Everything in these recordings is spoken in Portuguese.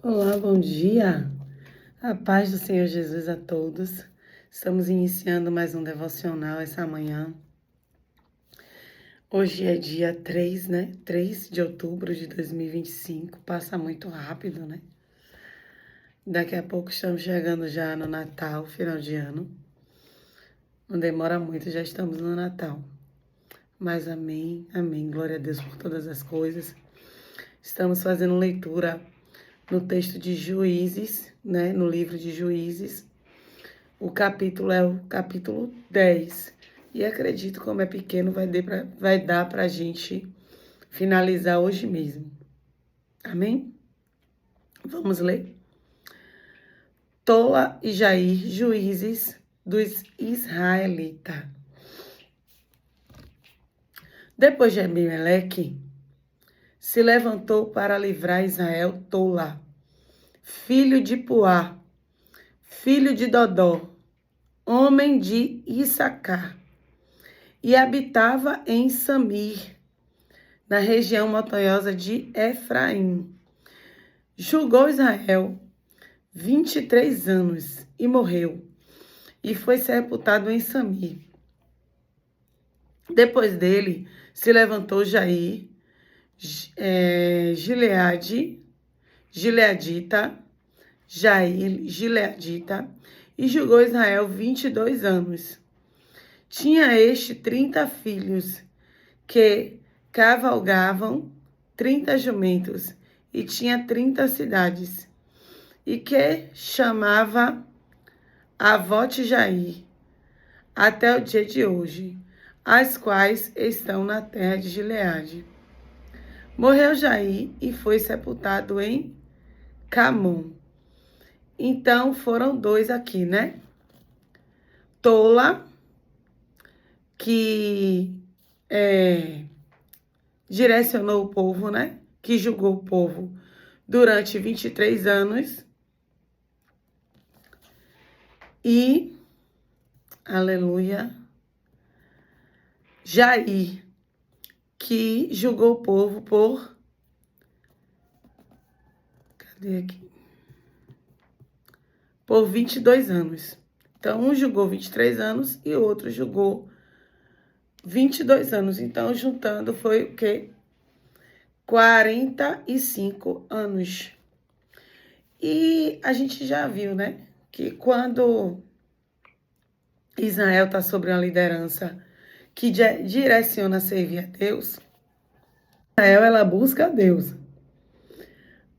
Olá, bom dia. A paz do Senhor Jesus a todos. Estamos iniciando mais um devocional essa manhã. Hoje é dia 3, né? 3 de outubro de 2025. Passa muito rápido, né? Daqui a pouco estamos chegando já no Natal, final de ano. Não demora muito, já estamos no Natal. Mas amém, amém. Glória a Deus por todas as coisas. Estamos fazendo leitura no texto de Juízes, né? No livro de Juízes. O capítulo é o capítulo 10. E acredito, como é pequeno, vai dar para a gente finalizar hoje mesmo. Amém? Vamos ler. Tola e Jair, juízes dos israelitas. Depois de Abimeleque, se levantou para livrar Israel Tola, filho de Puá, filho de Dodó, homem de Issacar, e habitava em Samir, na região montanhosa de Efraim. Julgou Israel 23 anos e morreu, e foi sepultado em Samir. Depois dele se levantou Jair, Gileadita, e julgou Israel 22 anos. Tinha este 30 filhos, que cavalgavam 30 jumentos, e tinha 30 cidades, e que chamava Avote Jair, até o dia de hoje, as quais estão na terra de Gileade. Morreu Jair e foi sepultado em Camon. Então foram dois aqui, né? Tola, que direcionou o povo, né? Que julgou o povo durante 23 anos. E, aleluia, Jair, que julgou o povo por 22 anos. Então, um julgou 23 anos e o outro julgou 22 anos. Então, juntando, foi o quê? 45 anos. E a gente já viu, né? Que quando Israel está sobre uma liderança que direciona a servir a Deus, Israel, ela busca a Deus.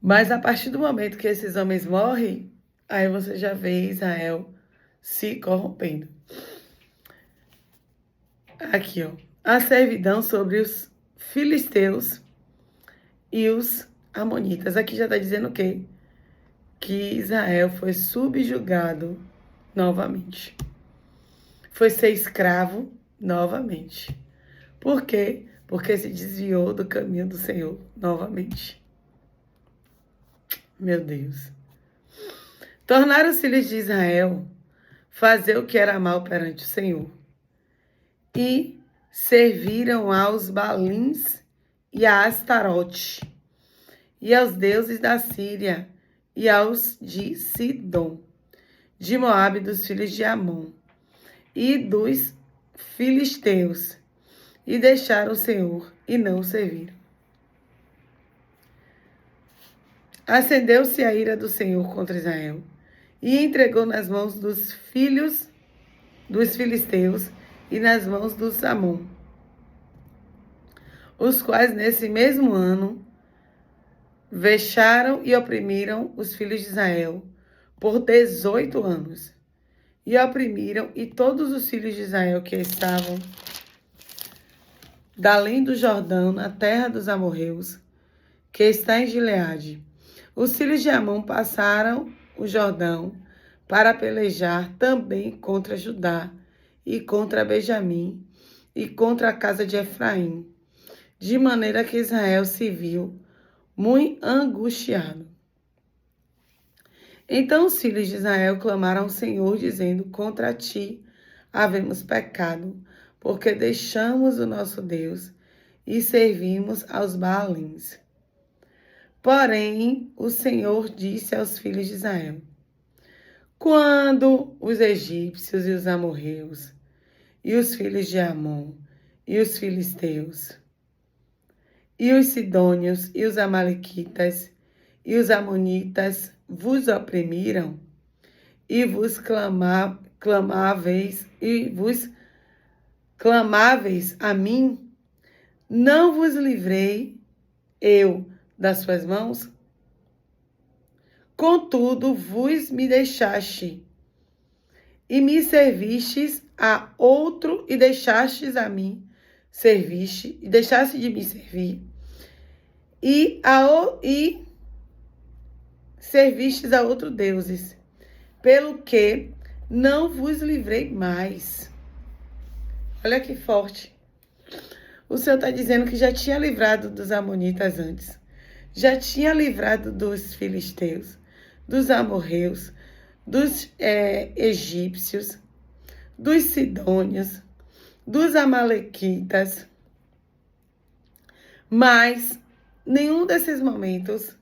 Mas a partir do momento que esses homens morrem, aí você já vê Israel se corrompendo. Aqui, ó. A servidão sobre os filisteus e os amonitas. Aqui já está dizendo o quê? Que Israel foi subjugado novamente. Foi ser escravo novamente. Por quê? Porque se desviou do caminho do Senhor novamente. Meu Deus. Tornaram os filhos de Israel fazer o que era mal perante o Senhor. E serviram aos Balins e a Astarote, e aos deuses da Síria, e aos de Sidom, de Moabe, dos filhos de Amon, e dos filisteus, e deixaram o Senhor, e não o serviram. Acendeu-se a ira do Senhor contra Israel, e entregou nas mãos dos filhos dos filisteus e nas mãos dos Amon, os quais nesse mesmo ano vexaram e oprimiram os filhos de Israel por 18 anos. E oprimiram e todos os filhos de Israel que estavam da além do Jordão, na terra dos amorreus, que está em Gileade. Os filhos de Amon passaram o Jordão para pelejar também contra Judá e contra Benjamim e contra a casa de Efraim, de maneira que Israel se viu muito angustiado. Então os filhos de Israel clamaram ao Senhor, dizendo: contra ti havemos pecado, porque deixamos o nosso Deus e servimos aos Baalins. Porém, o Senhor disse aos filhos de Israel: quando os egípcios e os amorreus, e os filhos de Amon, e os filisteus, e os sidônios, e os amalequitas, e os amonitas vos oprimiram, e vos clamáveis a mim, não vos livrei eu das suas mãos? Contudo, vos me deixaste, e me servistes a outro, e deixastes a mim, serviste, e deixaste de me servir, e servistes a outros deuses, pelo que não vos livrei mais. Olha que forte. O Senhor está dizendo que já tinha livrado dos amonitas antes, já tinha livrado dos filisteus, dos amorreus, dos egípcios, dos sidônios, dos amalequitas, mas nenhum desses momentos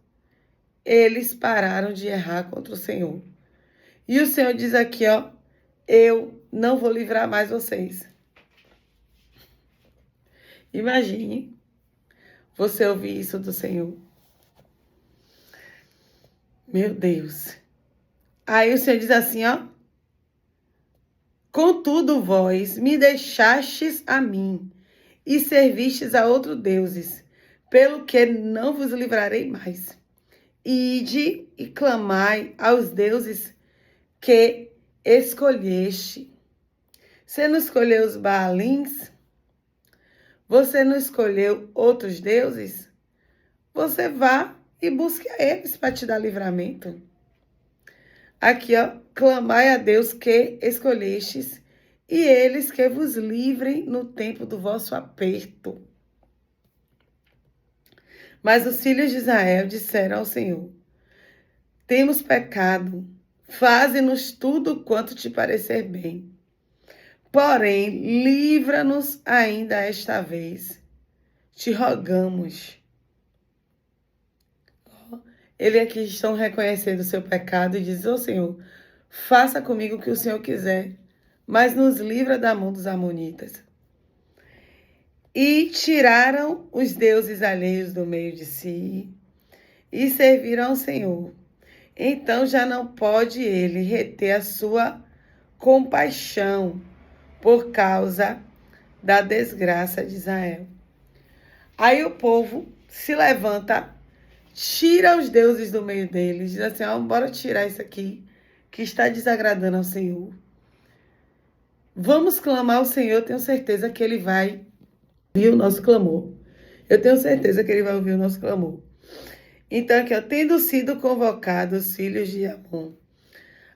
eles pararam de errar contra o Senhor. E o Senhor diz aqui, ó, eu não vou livrar mais vocês. Imagine você ouvir isso do Senhor. Meu Deus. Aí o Senhor diz assim, ó, contudo vós me deixastes a mim e servistes a outros deuses, pelo que não vos livrarei mais. Ide e clamai aos deuses que escolheste. Você não escolheu os Baalins? Você não escolheu outros deuses? Você vá e busque a eles para te dar livramento. Aqui, ó, clamai a Deus que escolhestes, e eles que vos livrem no tempo do vosso aperto. Mas os filhos de Israel disseram ao Senhor: temos pecado, faze-nos tudo quanto te parecer bem. Porém, livra-nos ainda esta vez, te rogamos. Eles aqui estão reconhecendo o seu pecado e dizem: ô Senhor, faça comigo o que o Senhor quiser, mas nos livra da mão dos amonitas. E tiraram os deuses alheios do meio de si e serviram ao Senhor. Então já não pode ele reter a sua compaixão por causa da desgraça de Israel. Aí o povo se levanta, tira os deuses do meio deles, diz assim, ó, bora tirar isso aqui, que está desagradando ao Senhor. Vamos clamar ao Senhor, tenho certeza que Ele vai ouvir o nosso clamor. Eu tenho certeza que Ele vai ouvir o nosso clamor. Então aqui, ó, tendo sido convocados os filhos de Amon,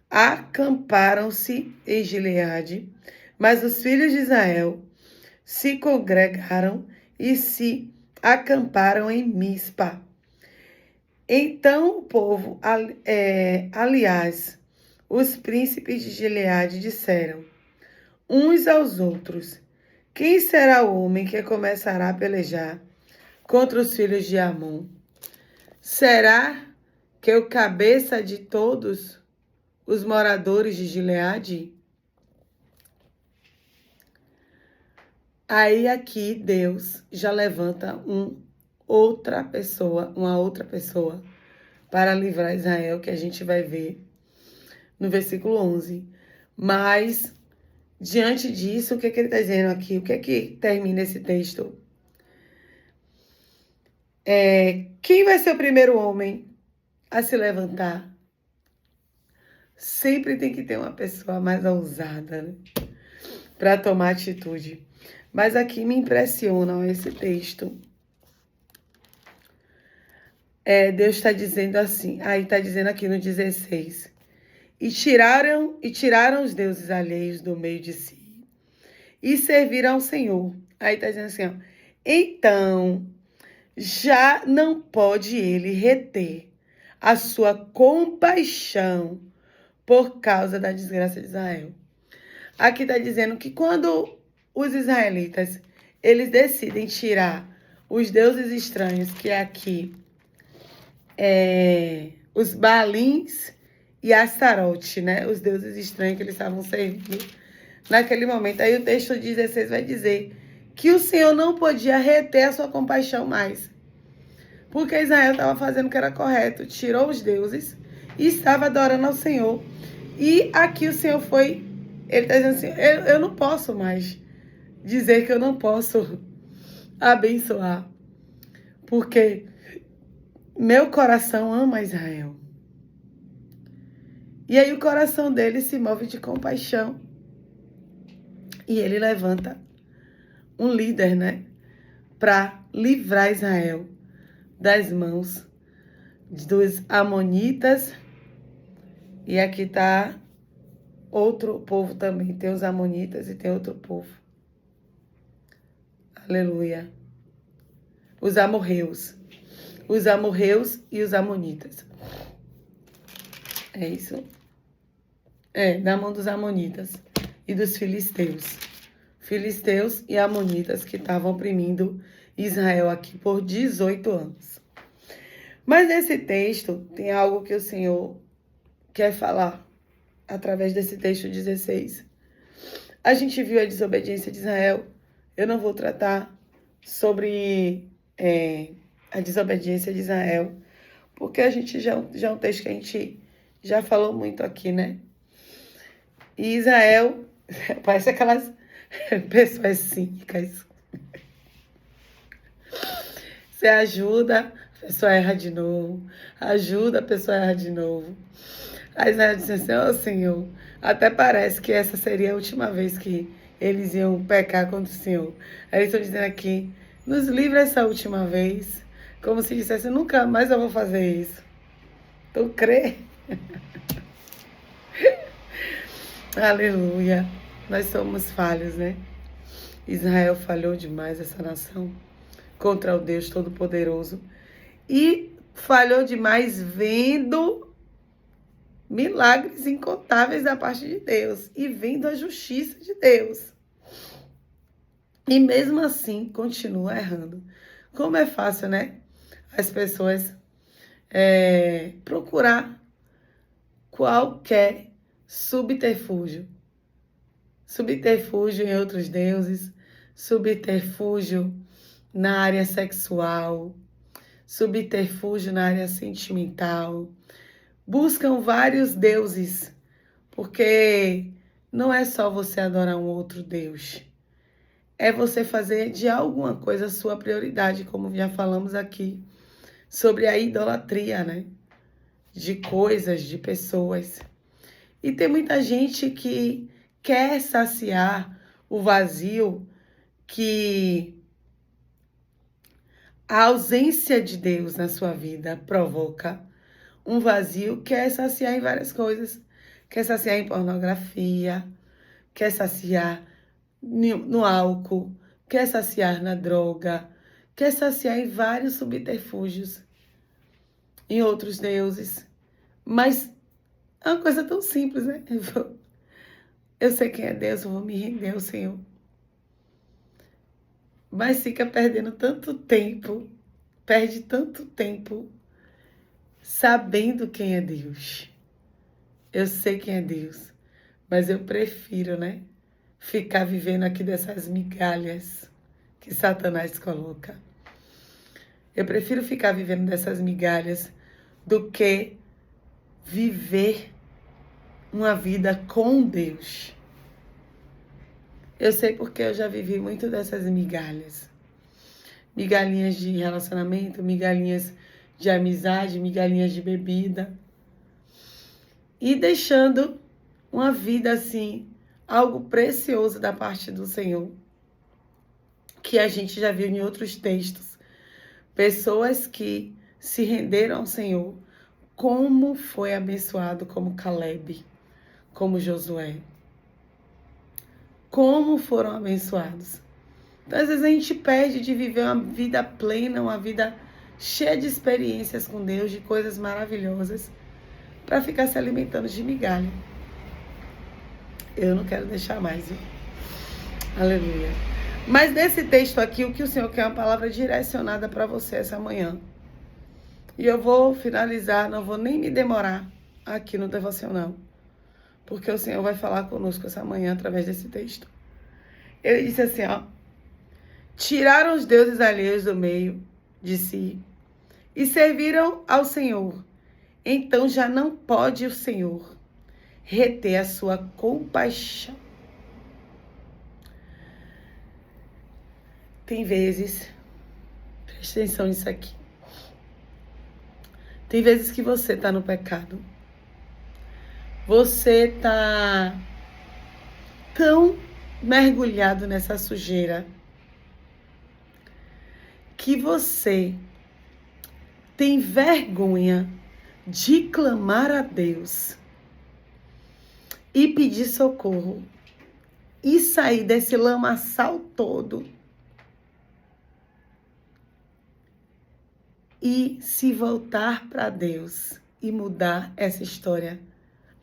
acamparam-se em Gileade, mas os filhos de Israel se congregaram e se acamparam em Mispa. Então o povo, aliás, os príncipes de Gileade disseram uns aos outros: quem será o homem que começará a pelejar contra os filhos de Amon? Será que o cabeça de todos os moradores de Gileade? Aí aqui Deus já levanta uma outra pessoa para livrar Israel, que a gente vai ver no versículo 11. Mas, diante disso, o que ele está dizendo aqui? O que é que termina esse texto? Quem vai ser o primeiro homem a se levantar? Sempre tem que ter uma pessoa mais ousada, né, para tomar atitude. Mas aqui me impressiona esse texto. Deus está dizendo assim, aí está dizendo aqui no 16, e tiraram os deuses alheios do meio de si, e serviram ao Senhor. Aí está dizendo assim, ó, então já não pode ele reter a sua compaixão por causa da desgraça de Israel. Aqui está dizendo que quando os israelitas, eles decidem tirar os deuses estranhos, que é aqui os Baalins e Astarote, né? Os deuses estranhos que eles estavam servindo naquele momento. Aí o texto 16 vai dizer que o Senhor não podia reter a sua compaixão mais. Porque Israel estava fazendo o que era correto. Tirou os deuses e estava adorando ao Senhor. E aqui o Senhor foi... Ele está dizendo assim, eu não posso mais dizer que eu não posso abençoar. Porque meu coração ama Israel. E aí o coração dele se move de compaixão. E ele levanta um líder, né? Para livrar Israel das mãos dos amonitas. E aqui está outro povo também. Tem os amonitas e tem outro povo. Aleluia. Os amorreus. Os amorreus e os amonitas. É isso? Da mão dos amonitas e dos filisteus. Filisteus e amonitas que estavam oprimindo Israel aqui por 18 anos. Mas nesse texto tem algo que o Senhor quer falar através desse texto 16. A gente viu a desobediência de Israel. Eu não vou tratar sobre a desobediência de Israel, porque a gente já é um texto que a gente já falou muito aqui, né? E Israel parece aquelas pessoas cínicas. Você ajuda, a pessoa erra de novo. Ajuda, a pessoa erra de novo. Aí Israel disse assim, ó Senhor, até parece que essa seria a última vez que eles iam pecar contra o Senhor. Aí eles estão dizendo aqui, nos livra essa última vez, como se dissesse, nunca mais eu vou fazer isso. Tu crê? Aleluia. Nós somos falhos, né? Israel falhou demais, essa nação, contra o Deus Todo-Poderoso. E falhou demais vendo milagres incontáveis da parte de Deus. E vendo a justiça de Deus. E mesmo assim, continua errando. Como é fácil, né? As pessoas procurar qualquer subterfúgio. Subterfúgio em outros deuses, subterfúgio na área sexual, subterfúgio na área sentimental. Buscam vários deuses, porque não é só você adorar um outro Deus. É você fazer de alguma coisa a sua prioridade, como já falamos aqui, sobre a idolatria, né? De coisas, de pessoas. E tem muita gente que quer saciar o vazio que a ausência de Deus na sua vida provoca. Um vazio que é saciar em várias coisas. Quer saciar em pornografia, quer saciar no álcool, quer saciar na droga, quer saciar em vários subterfúgios, em outros deuses. Mas é uma coisa tão simples, né? Eu sei quem é Deus, eu vou me render ao Senhor. Mas fica perdendo tanto tempo, perde tanto tempo sabendo quem é Deus. Eu sei quem é Deus, mas eu prefiro, né? Ficar vivendo aqui dessas migalhas que Satanás coloca. Eu prefiro ficar vivendo dessas migalhas do que viver uma vida com Deus. Eu sei porque eu já vivi muito dessas migalhas. Migalhinhas de relacionamento, migalhinhas de amizade, migalhinhas de bebida. E deixando uma vida assim, algo precioso da parte do Senhor, que a gente já viu em outros textos. Pessoas que se renderam ao Senhor, como foi abençoado, como Caleb, como Josué. Como foram abençoados. Então, às vezes a gente perde de viver uma vida plena, uma vida cheia de experiências com Deus, de coisas maravilhosas, para ficar se alimentando de migalha. Eu não quero deixar mais, viu? Aleluia. Mas nesse texto aqui, o que o Senhor quer é uma palavra direcionada para você essa manhã. E eu vou finalizar, não vou nem me demorar aqui no devocional, porque o Senhor vai falar conosco essa manhã através desse texto. Ele disse assim, ó: tiraram os deuses alheios do meio de si e serviram ao Senhor. Então já não pode o Senhor reter a sua compaixão. Tem vezes, preste atenção nisso aqui, tem vezes que você está no pecado. Você está tão mergulhado nessa sujeira que você tem vergonha de clamar a Deus e pedir socorro e sair desse lamaçal todo e se voltar para Deus e mudar essa história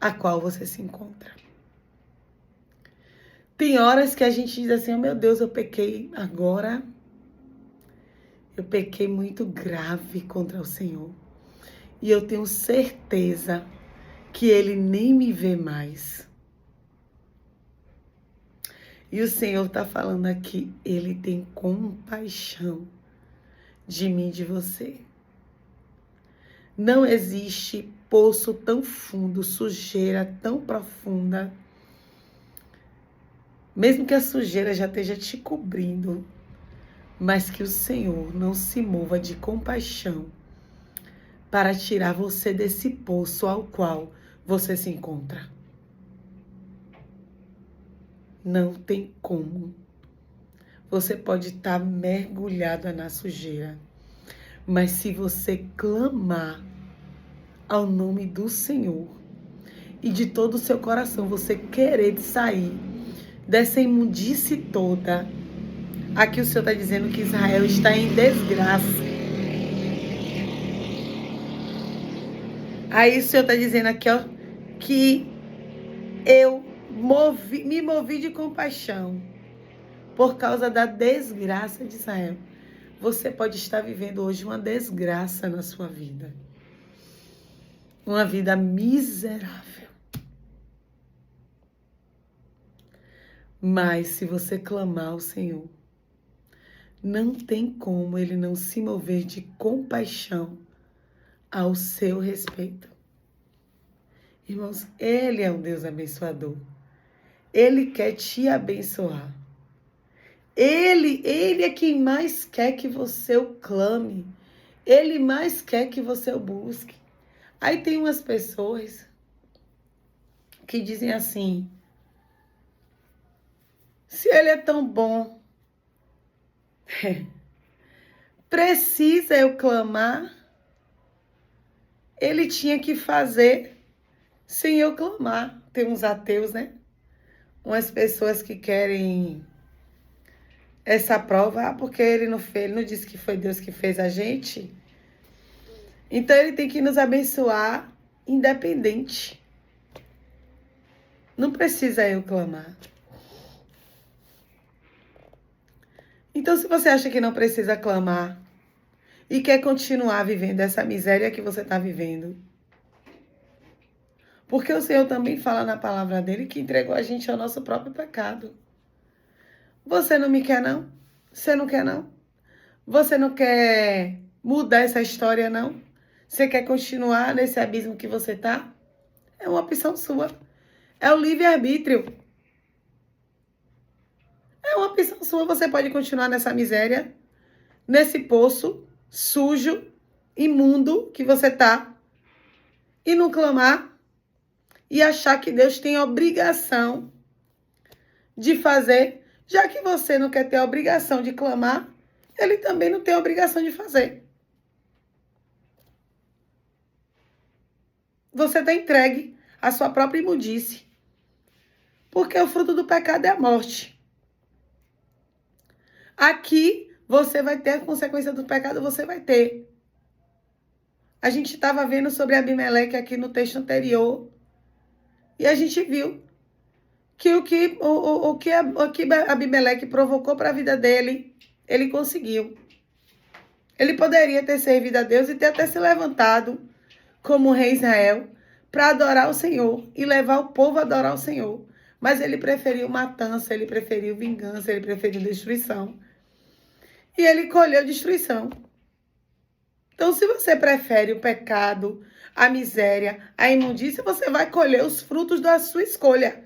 a qual você se encontra. Tem horas que a gente diz assim, oh, meu Deus, eu pequei agora. Eu pequei muito grave contra o Senhor. E eu tenho certeza que Ele nem me vê mais. E o Senhor está falando aqui, Ele tem compaixão de mim e de você. Não existe poço tão fundo, sujeira tão profunda, mesmo que a sujeira já esteja te cobrindo, mas que o Senhor não se mova de compaixão para tirar você desse poço ao qual você se encontra. Não tem como. Você pode estar mergulhada na sujeira, mas se você clamar ao nome do Senhor e de todo o seu coração você querer sair dessa imundice toda, aqui o Senhor está dizendo que Israel está em desgraça. Aí o Senhor está dizendo aqui, ó, que eu me movi de compaixão por causa da desgraça de Israel. Você pode estar vivendo hoje uma desgraça na sua vida. Uma vida miserável. Mas se você clamar ao Senhor, não tem como Ele não se mover de compaixão ao seu respeito. Irmãos, Ele é um Deus abençoador. Ele quer te abençoar. Ele é quem mais quer que você o clame. Ele mais quer que você o busque. Aí tem umas pessoas que dizem assim, se Ele é tão bom, precisa eu clamar? Ele tinha que fazer sem eu clamar. Tem uns ateus, né? Umas pessoas que querem essa prova, porque ele não fez, ele não disse que foi Deus que fez a gente. Então ele tem que nos abençoar independente. Não precisa eu clamar. Então se você acha que não precisa clamar e quer continuar vivendo essa miséria que você está vivendo, porque o Senhor também fala na palavra dele que entregou a gente ao nosso próprio pecado. Você não me quer, não? Você não quer, não? Você não quer mudar essa história, não? Você quer continuar nesse abismo que você está? É uma opção sua. É o livre-arbítrio. É uma opção sua. Você pode continuar nessa miséria, nesse poço sujo, imundo que você está, e não clamar e achar que Deus tem obrigação de fazer. Já que você não quer ter a obrigação de clamar, Ele também não tem a obrigação de fazer. Você está entregue à sua própria imundice. Porque o fruto do pecado é a morte. Aqui, você vai ter a consequência do pecado, você vai ter. A gente estava vendo sobre Abimeleque aqui no texto anterior. E a gente viu que o que Abimeleque provocou para a vida dele, ele conseguiu. Ele poderia ter servido a Deus e ter até se levantado como rei Israel para adorar o Senhor e levar o povo a adorar o Senhor. Mas ele preferiu matança, ele preferiu vingança, ele preferiu destruição. E ele colheu destruição. Então, se você prefere o pecado, a miséria, a imundícia, você vai colher os frutos da sua escolha.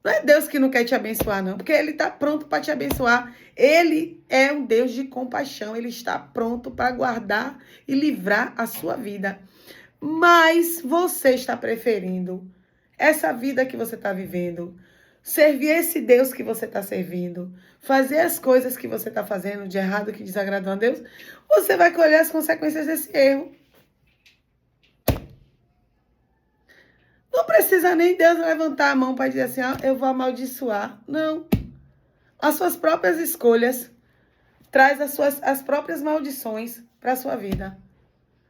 Não é Deus que não quer te abençoar, não, porque Ele está pronto para te abençoar. Ele é um Deus de compaixão, Ele está pronto para guardar e livrar a sua vida. Mas você está preferindo essa vida que você está vivendo, servir esse Deus que você está servindo, fazer as coisas que você está fazendo de errado que desagradam a Deus, você vai colher as consequências desse erro. Não precisa nem Deus levantar a mão para dizer assim, eu vou amaldiçoar. Não. As suas próprias escolhas traz as próprias maldições para a sua vida.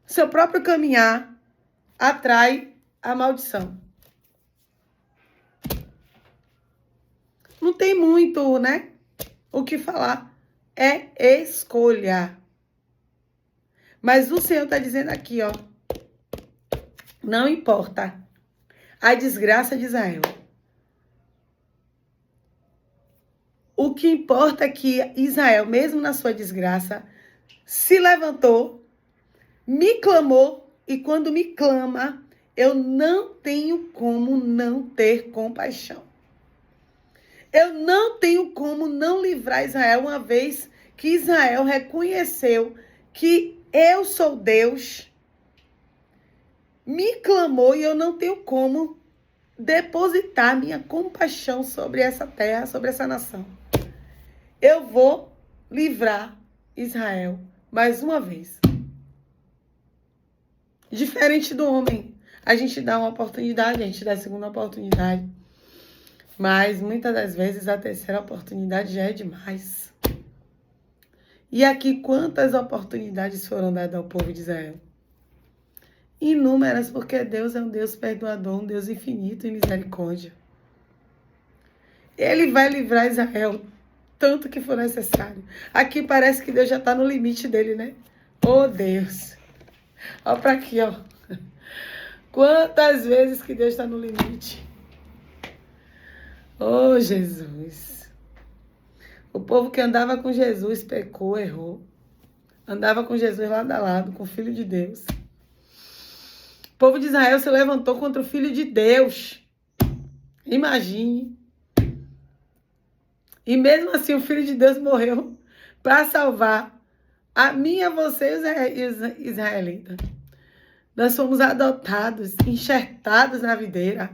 Seu próprio caminhar atrai a maldição. Não tem muito, né? O que falar. É escolha. Mas o Senhor está dizendo aqui, ó. Não importa a desgraça de Israel. O que importa é que Israel, mesmo na sua desgraça, se levantou, me clamou, e quando me clama, eu não tenho como não ter compaixão. Eu não tenho como não livrar Israel, uma vez que Israel reconheceu que eu sou Deus, me clamou e eu não tenho como depositar minha compaixão sobre essa terra, sobre essa nação. Eu vou livrar Israel mais uma vez. Diferente do homem, a gente dá uma oportunidade, a gente dá a segunda oportunidade. Mas muitas das vezes a terceira oportunidade já é demais. E aqui quantas oportunidades foram dadas ao povo de Israel? Inúmeras, porque Deus é um Deus perdoador, um Deus infinito em misericórdia. Ele vai livrar Israel tanto que for necessário. Aqui parece que Deus já está no limite dele, né? Oh, Deus. Olha para aqui, ó. Quantas vezes que Deus está no limite. Oh, Jesus. O povo que andava com Jesus pecou, errou. Andava com Jesus lado a lado, com o Filho de Deus. O povo de Israel se levantou contra o Filho de Deus. Imagine. E mesmo assim o Filho de Deus morreu para salvar a mim, a você e os israelitas. Nós fomos adotados, enxertados na videira.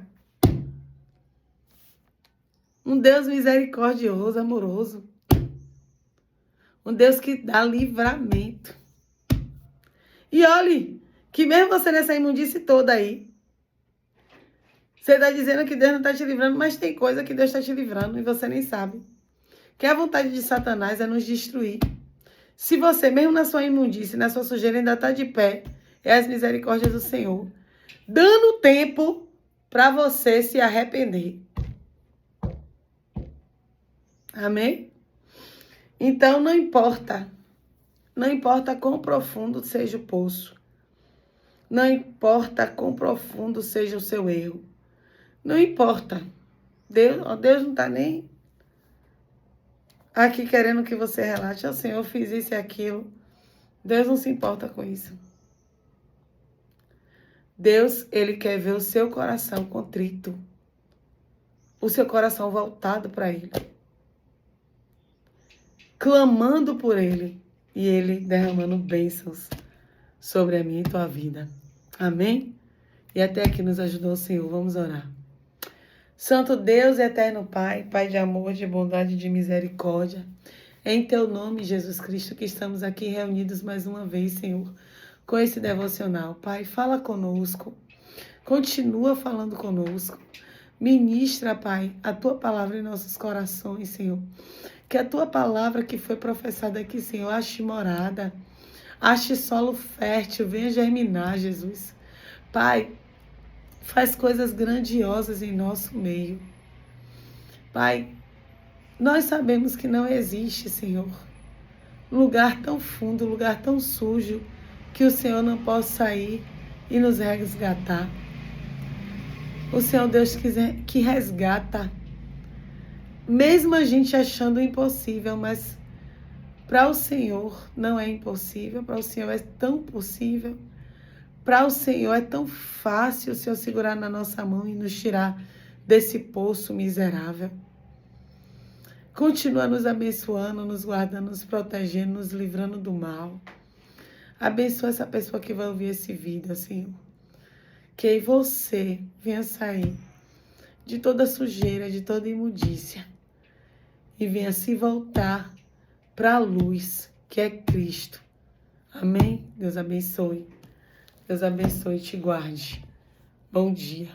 Um Deus misericordioso, amoroso. Um Deus que dá livramento. E olhe, que mesmo você nessa imundície toda aí, você está dizendo que Deus não está te livrando, mas tem coisa que Deus está te livrando e você nem sabe. Que a vontade de Satanás é nos destruir. Se você, mesmo na sua imundície, na sua sujeira, ainda está de pé, é as misericórdias do Senhor, dando tempo para você se arrepender. Amém? Então, não importa quão profundo seja o poço. Não importa quão profundo seja o seu erro. Não importa. Deus não está nem aqui querendo que você relaxe. Ó, Senhor, eu fiz isso e aquilo. Deus não se importa com isso. Deus, Ele quer ver o seu coração contrito. O seu coração voltado para Ele. Clamando por Ele. E Ele derramando bênçãos sobre a minha e tua vida. Amém? E até aqui nos ajudou o Senhor. Vamos orar. Santo Deus e eterno Pai, Pai de amor, de bondade e de misericórdia, em Teu nome, Jesus Cristo, que estamos aqui reunidos mais uma vez, Senhor, com esse devocional. Pai, fala conosco, continua falando conosco, ministra, Pai, a Tua palavra em nossos corações, Senhor. Que a Tua palavra que foi professada aqui, Senhor, ache morada, ache solo fértil, venha germinar, Jesus. Pai, faz coisas grandiosas em nosso meio. Pai, nós sabemos que não existe, Senhor, um lugar tão fundo, um lugar tão sujo, que o Senhor não possa sair e nos resgatar. O Senhor Deus que resgata, mesmo a gente achando impossível, mas para o Senhor não é impossível, para o Senhor é tão possível, para o Senhor é tão fácil o Senhor segurar na nossa mão e nos tirar desse poço miserável. Continua nos abençoando, nos guardando, nos protegendo, nos livrando do mal. Abençoa essa pessoa que vai ouvir esse vídeo, Senhor. Que você venha sair de toda sujeira, de toda imundícia e venha se voltar para a luz, que é Cristo. Amém? Deus abençoe. Deus abençoe e te guarde. Bom dia.